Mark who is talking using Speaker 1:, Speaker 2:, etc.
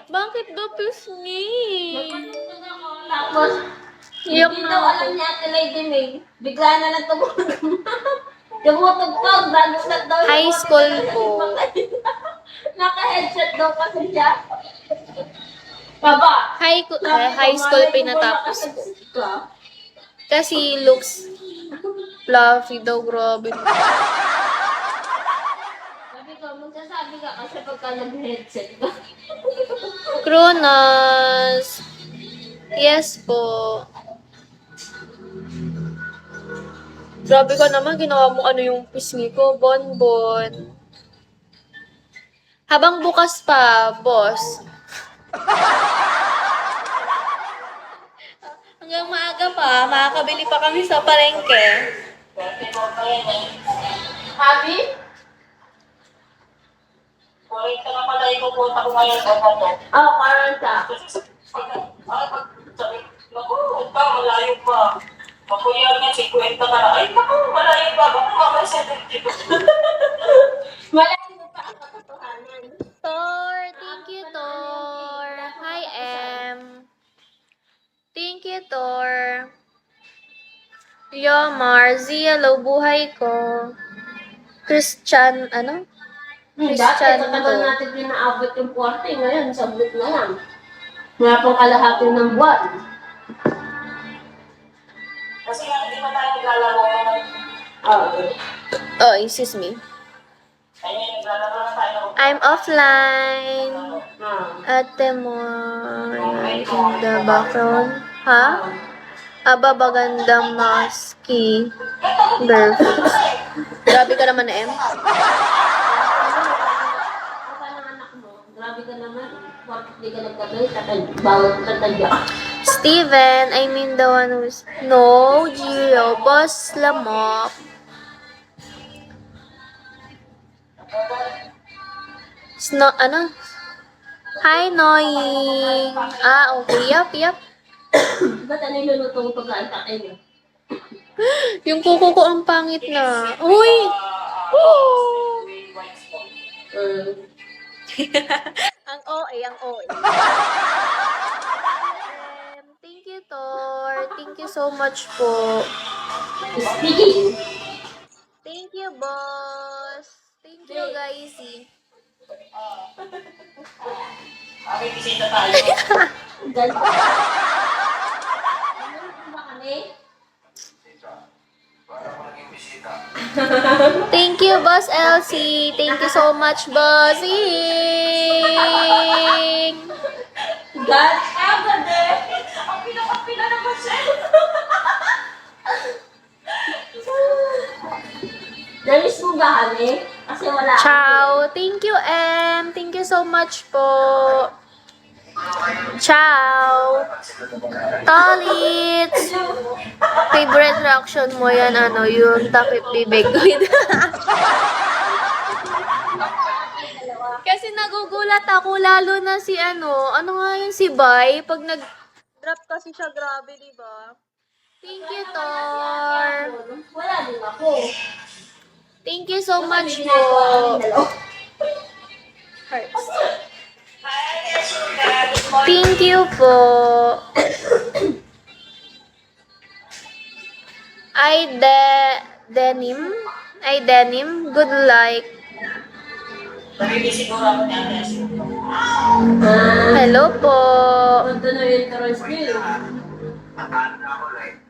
Speaker 1: Bakit daw pisngi?
Speaker 2: Nagpatugtog ako. Tapos,
Speaker 1: Iyak
Speaker 2: hindi
Speaker 1: na
Speaker 2: daw
Speaker 1: ako.
Speaker 2: alam ni Ate Lady May. Bigla na lang tumutugtog. Tumutugtog. Nagulat daw yung
Speaker 1: High
Speaker 2: mga
Speaker 1: school
Speaker 2: pinag-
Speaker 1: po.
Speaker 2: Naka-headset daw kasi siya. Baba.
Speaker 1: High school pinatapos ko.
Speaker 2: Ka.
Speaker 1: Kasi looks fluffy daw, grabe.
Speaker 2: Sabi ko, magsasabi ka kasi pagka nag-headset ka.
Speaker 1: Kronos. Yes po. Grabe ka naman, ginawa mo ano yung pisngi ko, bonbon. Habang bukas pa, boss. Hanggang maaga pa, makakabili pa kami sa palengke.
Speaker 2: Happy?
Speaker 3: Sorry ka na pala, ikupunta ko ngayon sa to.
Speaker 2: Oo, karanta.
Speaker 3: Naku, pa, malayo pa. Makuya nga, 50 ka na. Ay, naku, malayo pa. Baka mamay 70 pa.
Speaker 2: Malayo mo pa ang katotohanan.
Speaker 1: Tor, thank you, Tor. Hi, Em. Thank you, Tor. Yomar, Zia, hello, buhay ko. Christian, ano?
Speaker 2: Dati,
Speaker 1: Christian
Speaker 2: katagal
Speaker 1: to.
Speaker 2: natin pinaabot yung 40. Ngayon, sablit na lang. Wala pang kalahati ng buwan.
Speaker 3: Kasi nga, hindi pa tayo naglalaro ngayon.
Speaker 2: Oo.
Speaker 1: Oh, excuse me.
Speaker 3: Ayun, naglalaro na tayo.
Speaker 1: I'm offline. Ate mo, in the background. Ha? Aba, bagandang maski. Girl. Grabe ka naman, Em.
Speaker 2: Ang anak mo, grabe ka naman. Bakit di ka nagkagay? Bawal tatadya.
Speaker 1: Steven, I mean the one who's... No, Gio. Boss Lamop. Ano? Hi, Noying. Ah, okay. Yup.
Speaker 2: Ba't ano yung lulutong pag-aantakin niyo?
Speaker 1: Yung kuko ko ang pangit na. Uy! Oh! Ang OA, ang OA. Thank you, Tor. Thank you so much po.
Speaker 2: Speaking.
Speaker 1: Thank you, boss. Thank you, guys.
Speaker 3: Aking bisita tayo.
Speaker 2: Ganun. Ano ba kami?
Speaker 1: Thank you, Boss Elsie. Thank you so much, bossing.
Speaker 2: God.
Speaker 3: Agad eh! Ang pinakapila naman siya.
Speaker 2: Namiss mo ba kami? Kasi wala.
Speaker 1: Ciao. Thank you, Em. Thank you so much po. Ciao. Tolits. Favorite reaction mo yan, ano, yung takip bibig with. Kasi nagugulat ako, lalo na si ano nga yun, si Bai, pag nag-drop kasi siya, grabe, di ba? Thank you, Tor.
Speaker 2: Wala din ako.
Speaker 1: Thank you so much po. Hearts. Thank you po. Denim. Good luck.
Speaker 3: Nabibisiguro ako niya.
Speaker 1: Hello po.
Speaker 2: Punto na yung interest niyo.
Speaker 3: Akala ko like,